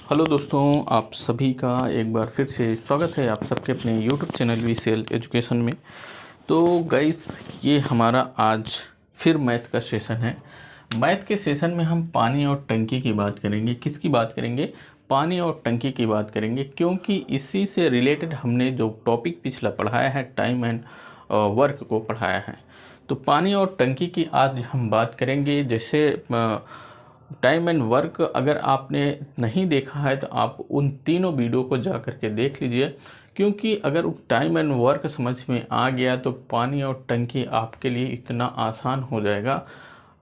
Hello दोस्तों, आप सभी का एक बार फिर से स्वागत है आप सबके अपने यूट्यूब चैनल वीसीएल एजुकेशन में। तो गाइस, ये हमारा आज फिर मैथ का सेशन है। मैथ के सेशन में हम पानी और टंकी की बात करेंगे। किसकी बात करेंगे? पानी और टंकी की बात करेंगे, क्योंकि इसी से रिलेटेड हमने जो टॉपिक पिछला पढ़ाया है, टाइम एंड वर्क को पढ़ाया है। तो पानी और टंकी की आज हम बात करेंगे। जैसे टाइम एंड वर्क अगर आपने नहीं देखा है तो आप उन तीनों वीडियो को जा कर के देख लीजिए, क्योंकि अगर टाइम एंड वर्क समझ में आ गया तो पानी और टंकी आपके लिए इतना आसान हो जाएगा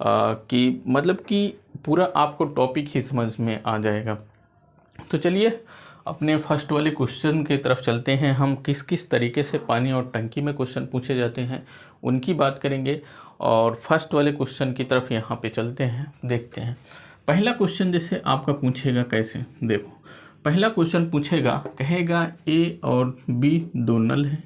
कि मतलब कि पूरा आपको टॉपिक ही समझ में आ जाएगा। तो चलिए अपने फर्स्ट वाले क्वेश्चन की तरफ चलते हैं। हम किस किस तरीके से पानी और टंकी में क्वेश्चन पूछे जाते हैं उनकी बात करेंगे, और फर्स्ट वाले क्वेश्चन की तरफ यहाँ पे चलते हैं, देखते हैं। पहला क्वेश्चन जैसे आपका पूछेगा कैसे, देखो पहला क्वेश्चन पूछेगा, कहेगा ए और बी दो नल हैं।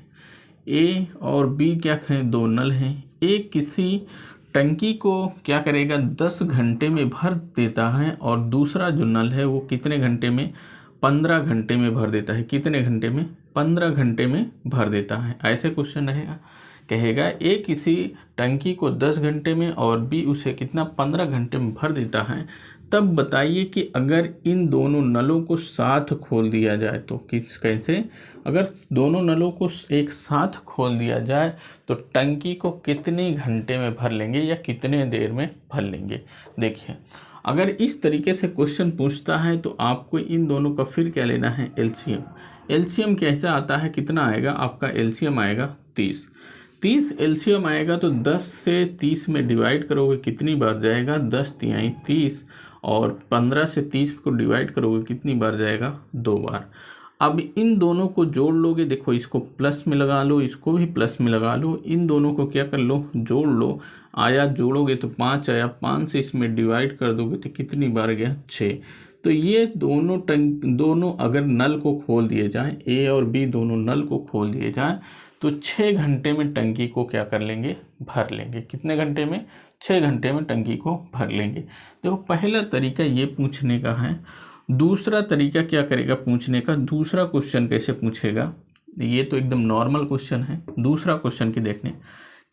ए और बी क्या हैं? दो नल हैं। ए किसी टंकी को क्या करेगा? 10 घंटे में भर देता है, और दूसरा जो नल है वो कितने घंटे में? 15 घंटे में भर देता है। कितने घंटे में? 15 घंटे में भर देता है। ऐसे क्वेश्चन रहेगा। कहेगा ए किसी टंकी को 10 घंटे में और बी उसे कितना? 15 घंटे में भर देता है। तब बताइए कि अगर इन दोनों नलों को साथ खोल दिया जाए तो कैसे? अगर दोनों नलों को एक साथ खोल दिया जाए तो टंकी को कितने घंटे में भर लेंगे या कितने देर में भर लेंगे? देखिए, अगर इस तरीके से क्वेश्चन पूछता है तो आपको इन दोनों का फिर क्या लेना है? एलसीएम। एलसीएम कैसा आता है? कितना आएगा आपका? एलसीएम आएगा 30। 30 एलसीएम आएगा तो 10 से 30 में डिवाइड करोगे कितनी बार जाएगा? 10 तिहाई 30, और 15 से 30 को डिवाइड करोगे कितनी बार जाएगा? 2 बार। अब इन दोनों को जोड़ लोगे, देखो इसको प्लस में लगा लो, इसको भी प्लस में लगा लो, इन दोनों को क्या कर लो? जोड़ लो। आया जोड़ोगे तो 5 आया, 5 से इसमें डिवाइड कर दोगे तो कितनी बार गया? 6। तो ये दोनों अगर नल को खोल दिए जाएं, ए और बी दोनों नल को खोल दिए जाएं, तो 6 घंटे में टंकी को क्या कर लेंगे? भर लेंगे। कितने घंटे में? 6 घंटे में टंकी को भर लेंगे। देखो पहला तरीका ये पूछने का है। दूसरा तरीका क्या करेगा पूछने का? दूसरा क्वेश्चन कैसे पूछेगा? ये तो एकदम नॉर्मल क्वेश्चन है। दूसरा क्वेश्चन की देखने,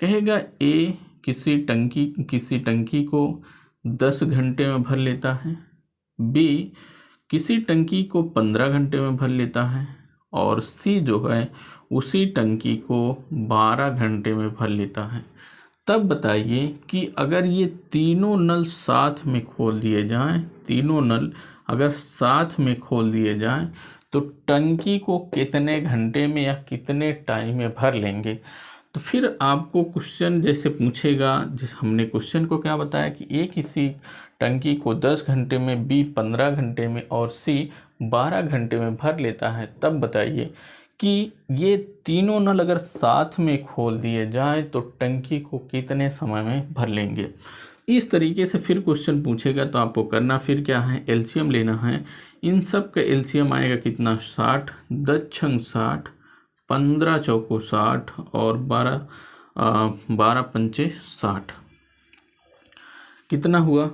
कहेगा ए किसी टंकी को 10 घंटे में भर लेता है, बी किसी टंकी को 15 घंटे में भर लेता है, और सी जो है उसी टंकी को 12 घंटे में भर लेता है। तब बताइए कि अगर ये तीनों नल साथ में खोल दिए जाएं, तीनों नल अगर साथ में खोल दिए जाएं तो टंकी को कितने घंटे में या कितने टाइम में भर लेंगे? तो फिर आपको क्वेश्चन जैसे पूछेगा, जैसे हमने क्वेश्चन को क्या बताया कि ए किसी टंकी को 10 घंटे में, बी 15 घंटे में और सी 12 घंटे में भर लेता है। तब बताइए कि ये तीनों नल अगर साथ में खोल दिए जाए तो टंकी को कितने समय में भर लेंगे? इस तरीके से फिर क्वेश्चन पूछेगा तो आपको करना फिर क्या है? एलसीएम लेना है। इन सब का एलसीएम आएगा कितना? 60। 10 छंग 60, 15 चौको 60 और 12 पंचे 60। कितना हुआ?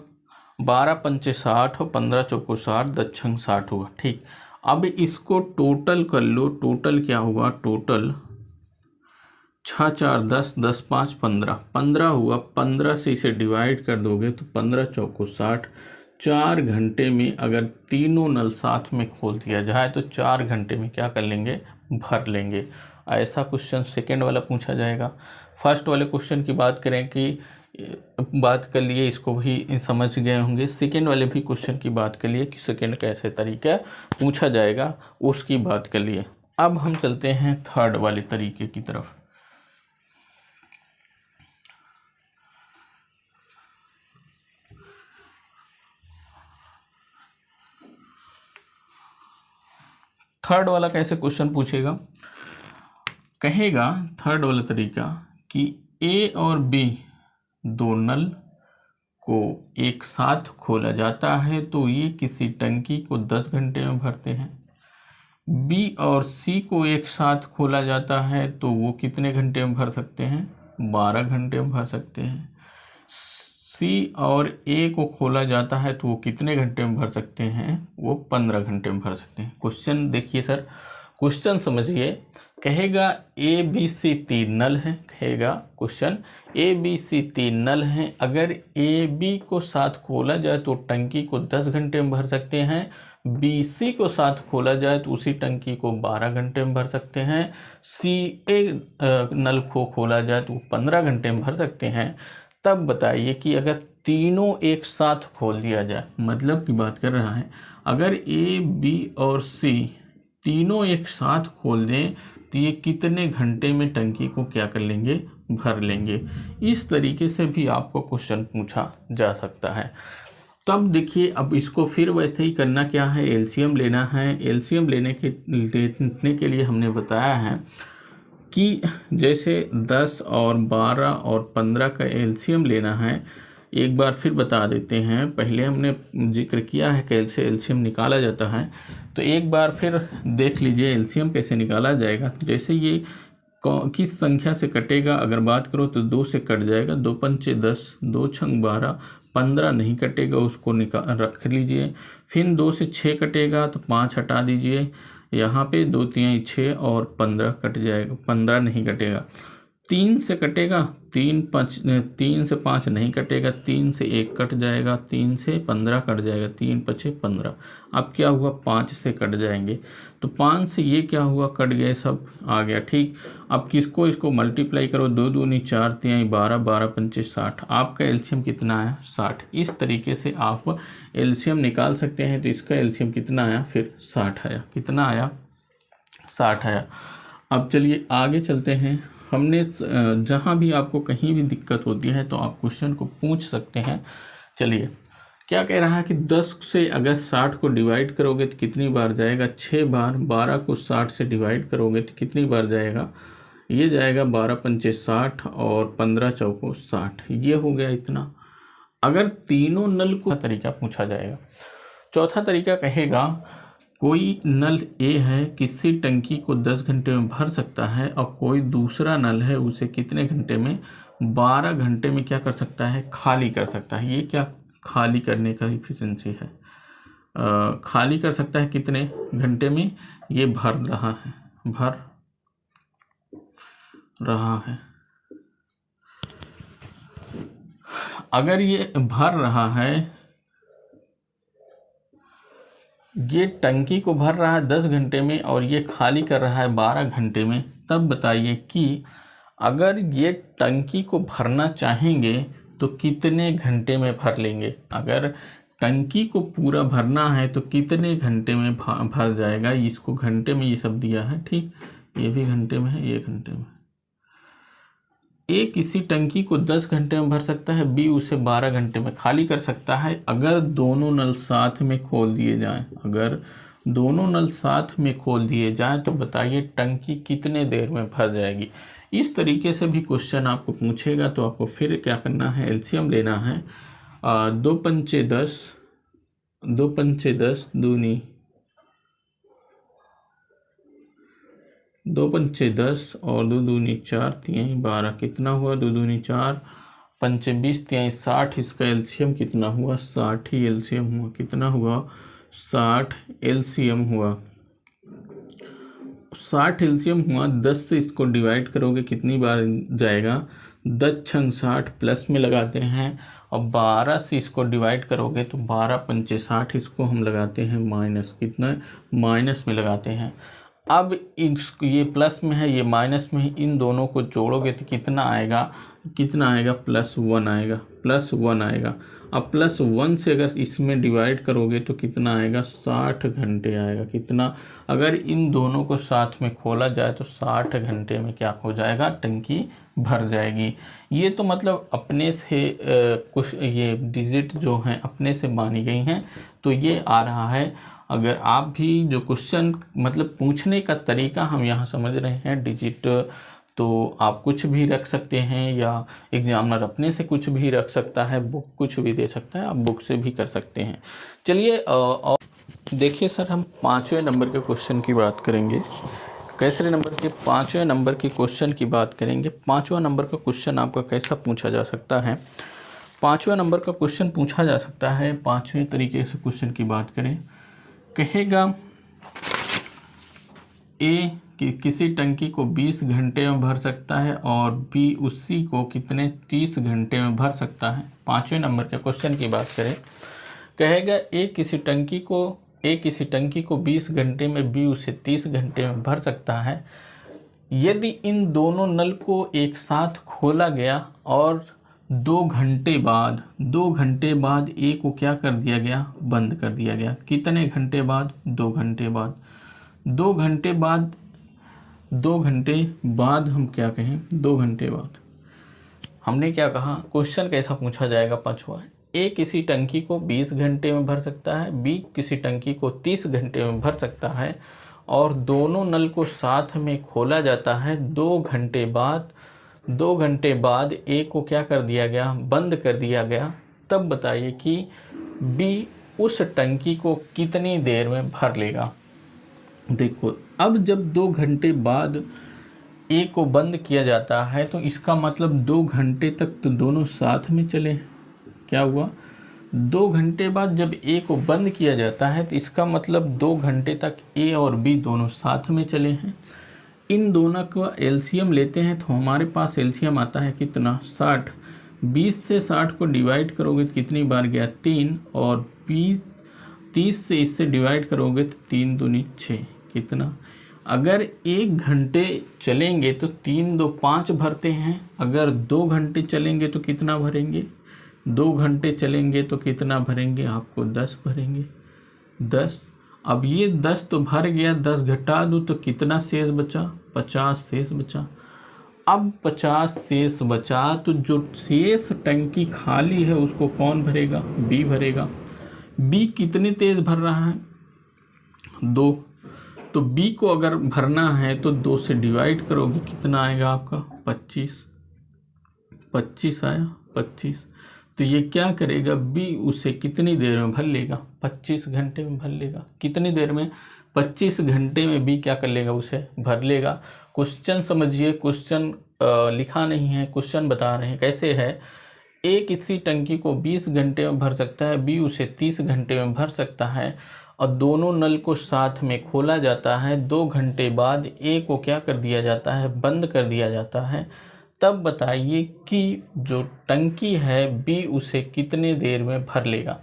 12 पंचे 60 और 15 चौको 60, 10 छंग 60 हुआ। ठीक, अब इसको टोटल कर लो। टोटल क्या हुआ? टोटल 6 4 10, 10 5 15, 15 हुआ। 15 से इसे डिवाइड कर दोगे तो 15 चौको 60। 4 घंटे में अगर तीनों नल साथ में खोल दिया जाए तो 4 घंटे में क्या कर लेंगे? भर लेंगे। ऐसा क्वेश्चन सेकेंड वाला पूछा जाएगा। फर्स्ट वाले क्वेश्चन की बात करें कि बात कर लिए, इसको भी समझ गए होंगे। सेकेंड वाले भी क्वेश्चन की बात कर लिए कि सेकेंड कैसे तरीका पूछा जाएगा, उसकी बात कर लिए। अब हम चलते हैं थर्ड वाले तरीके की तरफ। थर्ड वाला कैसे क्वेश्चन पूछेगा? कहेगा थर्ड वाला तरीका कि ए और बी दो नल को एक साथ खोला जाता है तो ये किसी टंकी को 10 घंटे में भरते हैं। बी और सी को एक साथ खोला जाता है तो वो कितने घंटे में भर सकते हैं? 12 घंटे में भर सकते हैं। सी और ए को खोला जाता है तो वो कितने घंटे में भर सकते हैं? वो 15 घंटे में भर सकते हैं। क्वेश्चन देखिए सर, क्वेश्चन समझिए। कहेगा ए बी सी 3 नल हैं। कहेगा क्वेश्चन ए बी सी 3 नल हैं, अगर ए बी को साथ खोला जाए तो टंकी को 10 घंटे में भर सकते हैं, बी सी को साथ खोला जाए तो उसी टंकी को 12 घंटे में भर सकते हैं, सी ए नल को खोला जाए तो 15 घंटे में भर सकते हैं। तब बताइए कि अगर तीनों एक साथ खोल दिया जाए, मतलब की बात कर रहा है, अगर ए बी और सी तीनों एक साथ खोल दें तो ये कितने घंटे में टंकी को क्या कर लेंगे? भर लेंगे। इस तरीके से भी आपको क्वेश्चन पूछा जा सकता है। तब देखिए, अब इसको फिर वैसे ही करना क्या है, एलसीएम लेना है। एलसीएम लेने के लिए हमने बताया है कि जैसे 10 और 12 और 15 का एलसीएम लेना है। एक बार फिर बता देते हैं, पहले हमने जिक्र किया है कैसे एलसीएम निकाला जाता है, तो एक बार फिर देख लीजिए एलसीएम कैसे निकाला जाएगा। जैसे ये किस संख्या से कटेगा अगर बात करो तो 2 से कट जाएगा, 2 पंचे 10, 2 छंग 12, 15 नहीं कटेगा, उसको रख लीजिए। फिर 2 से 6 कटेगा तो 5 हटा दीजिए, यहाँ पे 2 तिहाई 6 और 15 कट जाएगा, 15 नहीं कटेगा। 3 से कटेगा, 3 से 5 नहीं कटेगा, 3 से 1 कट जाएगा, 3 से 15 कट जाएगा, 3 पचे 15। अब क्या हुआ, 5 से कट जाएंगे, तो 5 से ये क्या हुआ, कट गए, सब आ गया, ठीक। अब इसको मल्टीप्लाई करो, 2 दूनी 4 तिहाई 12, 12 पंचे 60। आपका एलसीएम कितना आया? 60। इस तरीके से आप एलसीएम निकाल सकते हैं। तो इसका एलसीएम कितना आया? फिर 60 आया। कितना आया? 60 आया। अब चलिए आगे चलते हैं। हमने जहाँ भी आपको कहीं भी दिक्कत होती है तो आप क्वेश्चन को पूछ सकते हैं। चलिए, क्या कह रहा है कि 10 से अगर 60 को डिवाइड करोगे तो कितनी बार जाएगा? 6 बार। 12 को 60 से डिवाइड करोगे तो कितनी बार जाएगा? ये जाएगा 12 पंचे 60 और 15 चौको 60। ये हो गया इतना। अगर तीनों नल को तरीका पूछा जाएगा। चौथा तरीका कहेगा कोई नल ए है, किसी टंकी को 10 घंटे में भर सकता है, और कोई दूसरा नल है उसे कितने घंटे में? 12 घंटे में क्या कर सकता है? खाली कर सकता है। ये क्या खाली करने का इफिशिएंसी है? खाली कर सकता है कितने घंटे में? ये भर रहा है। अगर ये भर रहा है, ये टंकी को भर रहा है 10 घंटे में और ये खाली कर रहा है 12 घंटे में, तब बताइए कि अगर ये टंकी को भरना चाहेंगे तो कितने घंटे में भर लेंगे? अगर टंकी को पूरा भरना है तो कितने घंटे में भर जाएगा? इसको घंटे में ये सब दिया है, ठीक। ये भी घंटे में है, ये घंटे में। ए किसी टंकी को 10 घंटे में भर सकता है, बी उसे 12 घंटे में खाली कर सकता है। अगर दोनों नल साथ में खोल दिए जाएं, तो बताइए टंकी कितने देर में भर जाएगी? इस तरीके से भी क्वेश्चन आपको पूछेगा तो आपको फिर क्या करना है? एलसीएम लेना है। 2 पंचे 10, 2 पंचे 10 दूनी 2 पंचे 10 और 2 दूनी 4 तिहाई 12। कितना हुआ? 2 दूनी 4 पंचे 20 तिहाई 60। इसका एलसीएम कितना हुआ? 60 ही एलसीएम हुआ। कितना हुआ? 60 एलसीएम हुआ। 60 एलसीएम हुआ। 10 से इसको डिवाइड करोगे कितनी बार जाएगा? 10 छंग 60 प्लस में लगाते हैं, और 12 से इसको डिवाइड करोगे तो 12 पंचे 60, इसको हम लगाते हैं माइनस। कितना? माइनस में लगाते हैं। अब ये प्लस में है, ये माइनस में है, इन दोनों को जोड़ोगे तो कितना आएगा? +1 आएगा। अब +1 से अगर इसमें डिवाइड करोगे तो कितना आएगा? 60 घंटे आएगा। कितना? अगर इन दोनों को साथ में खोला जाए तो 60 घंटे में क्या हो जाएगा? टंकी भर जाएगी। ये तो मतलब अपने से कुछ ये डिजिट जो हैं अपने से मानी गई हैं, तो ये आ रहा है। अगर आप भी जो क्वेश्चन मतलब पूछने का तरीका हम यहाँ समझ रहे हैं डिजिट, तो आप कुछ भी रख सकते हैं या एग्जामिनर अपने से कुछ भी रख सकता है, बुक कुछ भी दे सकता है, आप बुक से भी कर सकते हैं। चलिए और देखिए सर, हम 5वें नंबर के क्वेश्चन की बात करेंगे। कैसे नंबर के 5वें नंबर के क्वेश्चन की बात करेंगे। 5वां नंबर का क्वेश्चन आपका कैसा पूछा जा सकता है? 5वें नंबर का क्वेश्चन पूछा जा सकता है। 5वें तरीके से क्वेश्चन की बात करें, कहेगा ए कि किसी टंकी को 20 घंटे में भर सकता है और बी उसी को कितने 30 घंटे में भर सकता है। 5वें नंबर के क्वेश्चन की बात करें, कहेगा ए किसी टंकी को 20 घंटे में, बी उसे 30 घंटे में भर सकता है। यदि इन दोनों नल को एक साथ खोला गया और 2 घंटे बाद ए को क्या कर दिया गया, बंद कर दिया गया। कितने घंटे बाद, 2 घंटे बाद। 2 घंटे बाद हम क्या कहें, 2 घंटे बाद हमने क्या कहा, क्वेश्चन कैसा पूछा जाएगा। 5वां, ए किसी टंकी को 20 घंटे में भर सकता है, बी किसी टंकी को 30 घंटे में भर सकता है और दोनों नल को साथ में खोला जाता है। 2 घंटे बाद ए को क्या कर दिया गया, बंद कर दिया गया। तब बताइए कि बी उस टंकी को कितनी देर में भर लेगा। देखो, अब जब 2 घंटे बाद ए को बंद किया जाता है तो इसका मतलब 2 घंटे तक तो दोनों साथ में चले हैं। क्या हुआ, 2 घंटे बाद जब ए को बंद किया जाता है तो इसका मतलब 2 घंटे तक ए और बी दोनों साथ में चले हैं। इन दोनों का एलसीएम लेते हैं तो हमारे पास एलसीएम आता है कितना, 60। 20 से 60 को डिवाइड करोगे तो कितनी बार गया, 3। और 30 से इससे डिवाइड करोगे तो 3 दूनी 6, कितना। अगर 1 घंटे चलेंगे तो 3 2 5 भरते हैं। अगर 2 घंटे चलेंगे तो कितना भरेंगे, 2 घंटे चलेंगे तो कितना भरेंगे, आपको 10 भरेंगे, 10। अब ये 10 तो भर गया, 10 घटा दूँ तो कितना शेष बचा, 50 शेष बचा। अब 50 शेष बचा तो जो शेष टंकी खाली है उसको कौन भरेगा, बी भरेगा। बी कितनी तेज भर रहा है, 2। तो बी को अगर भरना है तो 2 से डिवाइड करोगे, कितना आएगा आपका, 25 आया, 25। तो ये क्या करेगा, बी उसे कितनी देर में भर लेगा, 25 घंटे में भर लेगा। कितनी देर में, 25 घंटे में बी क्या कर लेगा, उसे भर लेगा। क्वेश्चन समझिए, क्वेश्चन लिखा नहीं है, क्वेश्चन बता रहे हैं कैसे है। ए किसी टंकी को 20 घंटे में भर सकता है, बी उसे 30 घंटे में भर सकता है और दोनों नल को साथ में खोला जाता है। 2 घंटे बाद ए को क्या कर दिया जाता है, बंद कर दिया जाता है। तब बताइए कि जो टंकी है बी उसे कितने देर में भर लेगा।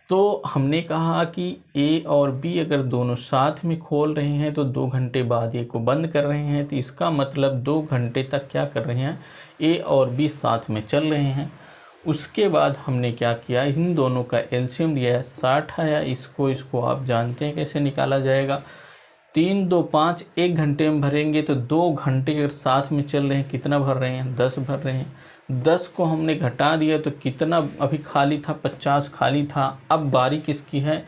तो हमने कहा कि ए और बी अगर दोनों साथ में खोल रहे हैं तो 2 घंटे बाद ए को बंद कर रहे हैं, तो इसका मतलब 2 घंटे तक क्या कर रहे हैं, ए और बी साथ में चल रहे हैं। उसके बाद हमने क्या किया, इन दोनों का एलसीएम लिया है, 60 आया। इसको आप जानते हैं कैसे निकाला जाएगा। 3 2 5, 1 घंटे में भरेंगे तो 2 घंटे अगर साथ में चल रहे हैं कितना भर रहे हैं, 10 भर रहे हैं। 10 को हमने घटा दिया तो कितना अभी खाली था, 50 खाली था। अब बारी किसकी है,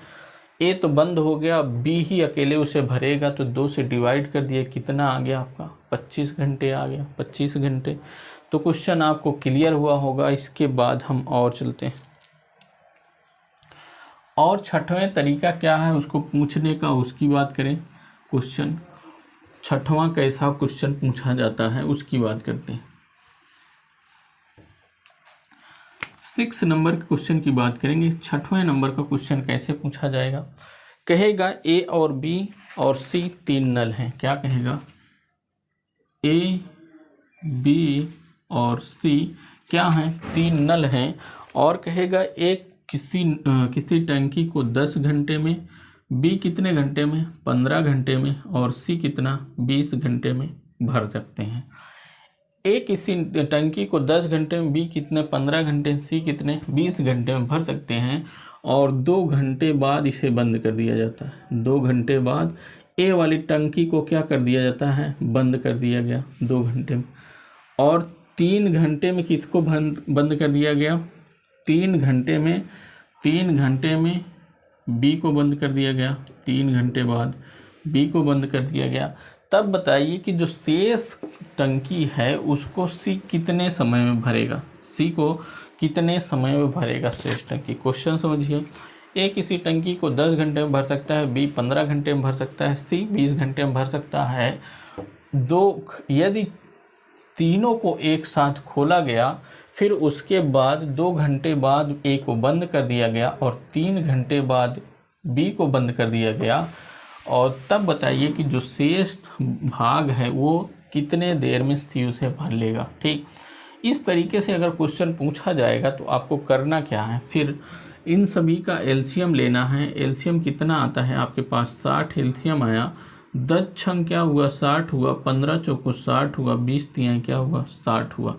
ए तो बंद हो गया, बी ही अकेले उसे भरेगा। तो 2 से डिवाइड कर दिया, कितना आ गया आपका, 25 घंटे आ गया, 25 घंटे। तो क्वेश्चन आपको क्लियर हुआ होगा। इसके बाद हम और चलते हैं और 6वां तरीका क्या है उसको पूछने का, उसकी बात करें। क्वेश्चन 6वां कैसा क्वेश्चन पूछा जाता है उसकी बात करते हैं। 6 नंबर के क्वेश्चन की बात करेंगे। 6वें नंबर का क्वेश्चन कैसे पूछा जाएगा, कहेगा ए और बी और सी 3 नल हैं। क्या कहेगा, ए बी और सी क्या हैं, 3 नल हैं। और कहेगा एक किसी टंकी को 10 घंटे में, बी कितने घंटे में, 15 घंटे में और सी कितना, 20 घंटे में भर सकते हैं। ए किसी टंकी को 10 घंटे में, बी कितने 15 घंटे, सी कितने 20 घंटे में भर सकते हैं और 2 घंटे बाद इसे बंद कर दिया जाता है। 2 घंटे बाद ए वाली टंकी को क्या कर दिया जाता है, बंद कर दिया गया 2 घंटे में। और 3 घंटे में किसको बंद कर दिया गया, 3 घंटे में बी को बंद कर दिया गया। 3 घंटे बाद बी को बंद कर दिया गया। तब बताइए कि जो शेष टंकी है उसको सी कितने समय में भरेगा, सी को कितने समय में भरेगा शेष टंकी। क्वेश्चन समझिए, ए किसी टंकी को 10 घंटे में भर सकता है, बी 15 घंटे में भर सकता है, सी 20 घंटे में भर सकता है। यदि तीनों को एक साथ खोला गया फिर उसके बाद 2 घंटे बाद ए को बंद कर दिया गया और 3 घंटे बाद बी को बंद कर दिया गया, और तब बताइए कि जो शेष भाग है वो कितने देर में सी उसे भर लेगा। ठीक, इस तरीके से अगर क्वेश्चन पूछा जाएगा तो आपको करना क्या है, फिर इन सभी का एलसीएम लेना है। एलसीएम कितना आता है आपके पास, 60 एलसीएम आया, 10 छंग क्या हुआ 60 हुआ, 15 चौको 60 हुआ, 20 तिहाई क्या हुआ 60 हुआ।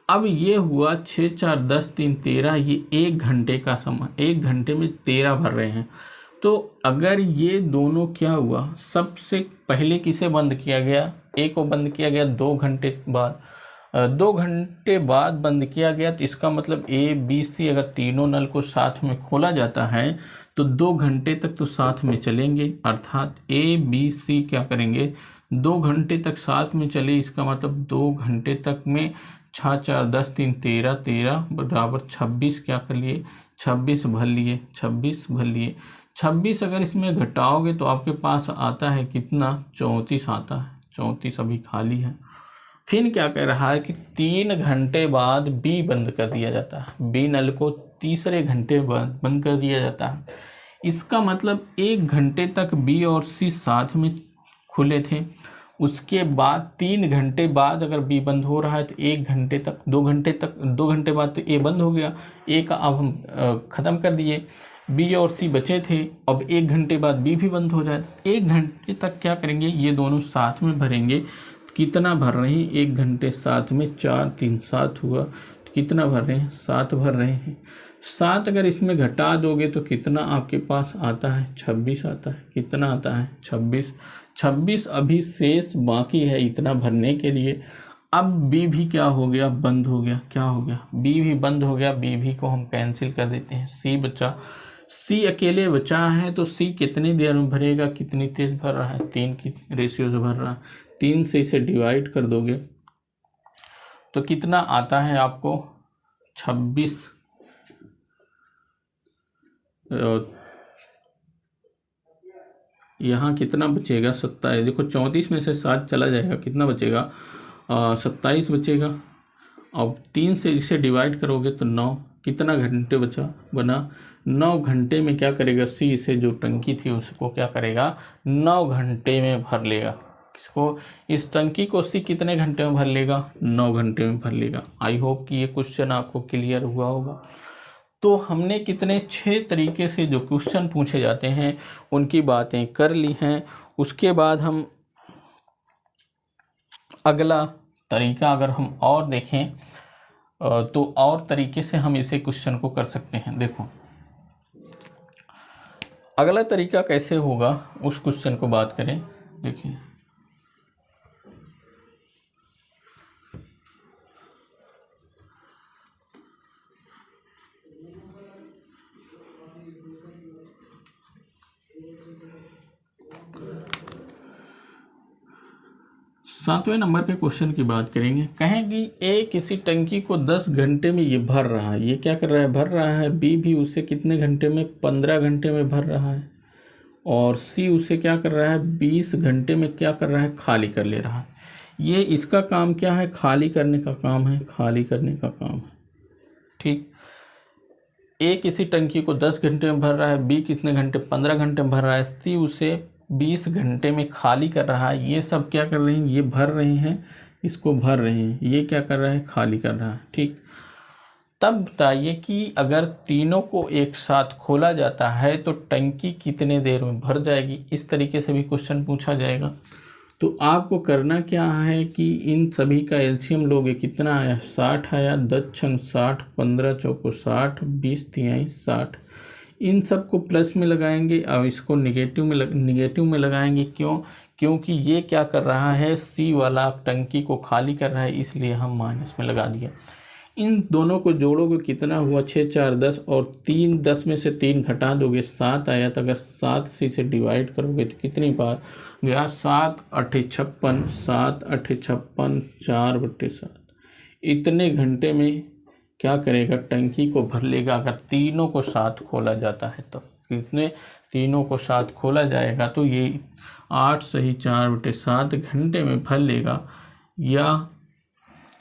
अब ये हुआ 6 4 10 3 13, ये 1 घंटे का समय, 1 घंटे में 13 भर रहे हैं। तो अगर ये दोनों क्या हुआ, सबसे पहले किसे बंद किया गया, ए को बंद किया गया 2 घंटे बाद, 2 घंटे बाद बंद किया गया, तो इसका मतलब ए बी सी अगर तीनों नल को साथ में खोला जाता है तो 2 घंटे तक तो साथ में चलेंगे, अर्थात ए बी सी क्या करेंगे 2 घंटे तक साथ में चले। इसका मतलब 2 घंटे तक में 6 4 10 3 13, 13 बराबर 26 क्या कर लिए 26 भर लिए, 26 भर लिए। 26 अगर इसमें घटाओगे तो आपके पास आता है कितना 34 आता है, 34 अभी खाली है। फिर क्या कह रहा है कि 3 घंटे बाद बी बंद कर दिया जाता है, बी नल को तीसरे घंटे बाद बंद कर दिया जाता है। इसका मतलब 1 घंटे तक बी और सी साथ में खुले थे, उसके बाद 3 घंटे बाद अगर बी बंद हो रहा है तो 1 घंटे तक 2 घंटे बाद तो ए बंद हो गया, ए का अब हम ख़त्म कर दिए, बी और सी बचे थे, अब 1 घंटे बाद बी भी बंद हो जाए। 1 घंटे तक क्या करेंगे, ये दोनों साथ में भरेंगे। कितना भर रहे हैं 1 घंटे साथ में, 4 3 7 हुआ, कितना भर रहे हैं 7 भर रहे हैं। 7 अगर इसमें घटा दोगे तो कितना आपके पास आता है 26 आता है, कितना आता है 26। 26 अभी शेष बाकी है इतना भरने के लिए। अब बी भी क्या हो गया बंद हो गया, क्या हो गया बी भी बंद हो गया, बी भी को हम कैंसिल कर देते हैं, सी बचा, सी अकेले बचा है तो सी कितनी देर में भरेगा, कितनी तेज भर रहा है 3 की रेशियो से भर रहा है, 3 से इसे डिवाइड कर दोगे तो कितना आता है आपको 26, यहाँ कितना बचेगा 27, देखो 34 में से 7 चला जाएगा, कितना बचेगा 27 बचेगा। अब 3 से इसे डिवाइड करोगे तो 9, कितना घंटे बचा बना 9 घंटे में क्या करेगा सी, इसे जो टंकी थी उसको क्या करेगा 9 घंटे में भर लेगा। किसको, इस टंकी को सी कितने घंटे में भर लेगा 9 घंटे में भर लेगा। आई होप कि ये क्वेश्चन आपको क्लियर हुआ होगा। तो हमने कितने 6 तरीके से जो क्वेश्चन पूछे जाते हैं उनकी बातें कर ली हैं। उसके बाद हम अगला तरीका अगर हम और देखें तो और तरीके से हम इसे क्वेश्चन को कर सकते हैं। देखो अगला तरीका कैसे होगा उस क्वेश्चन को बात करें। देखिए 7वें नंबर के क्वेश्चन की बात करेंगे। कहें कि ए किसी टंकी को 10 घंटे में ये भर रहा है, ये क्या कर रहा है भर रहा है, बी भी उसे कितने घंटे में 15 घंटे में भर रहा है, और सी उसे क्या कर रहा है 20 घंटे में क्या कर रहा है खाली कर ले रहा है। ये इसका काम क्या है खाली करने का काम है, खाली करने का काम है। ठीक, ए किसी टंकी को 10 घंटे में भर रहा है, बी कितने घंटे 15 घंटे में भर रहा है, सी उसे 20 घंटे में खाली कर रहा है। ये सब क्या कर रहे हैं, ये भर रहे हैं, इसको भर रहे हैं, ये क्या कर रहा है खाली कर रहा है। ठीक, तब बताइए कि अगर तीनों को एक साथ खोला जाता है तो टंकी कितने देर में भर जाएगी। इस तरीके से भी क्वेश्चन पूछा जाएगा। तो आपको करना क्या है कि इन सभी का एलसीएम लोगे, कितना आया 60 आया, 10 छंग 60, 15 चौको 60, 20 तिहाई 60। इन सब को प्लस में लगाएंगे और इसको निगेटिव में लगाएंगे। क्यों, क्योंकि ये क्या कर रहा है सी वाला टंकी को खाली कर रहा है, इसलिए हम माइनस में लगा दिया। इन दोनों को जोड़ोगे कितना हुआ 6 4 10, और 3 10 में से 3 घटा दोगे 7 आया। तो अगर 7 से इसे डिवाइड करोगे तो कितनी बार गया 7 8 56, 7 8 56, 4/7। इतने घंटे में क्या करेगा टंकी को भर लेगा। अगर तीनों को साथ खोला जाता है तो कितने, तीनों को साथ खोला जाएगा तो ये 8 सही 4/7 घंटे में भर लेगा, या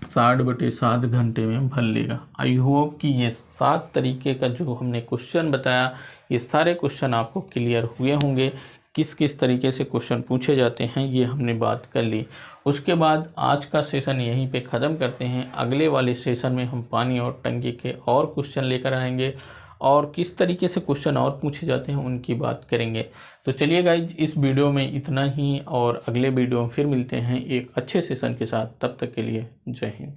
60/7 घंटे में भर लेगा। आई होप कि ये 7 तरीके का जो हमने क्वेश्चन बताया, ये सारे क्वेश्चन आपको क्लियर हुए होंगे। किस किस तरीके से क्वेश्चन पूछे जाते हैं ये हमने बात कर ली। उसके बाद आज का सेशन यहीं पे ख़त्म करते हैं। अगले वाले सेशन में हम पानी और टंकी के और क्वेश्चन लेकर आएंगे और किस तरीके से क्वेश्चन और पूछे जाते हैं उनकी बात करेंगे। तो चलिए गाइज, इस वीडियो में इतना ही और अगले वीडियो में फिर मिलते हैं एक अच्छे सेशन के साथ। तब तक के लिए जय हिंद।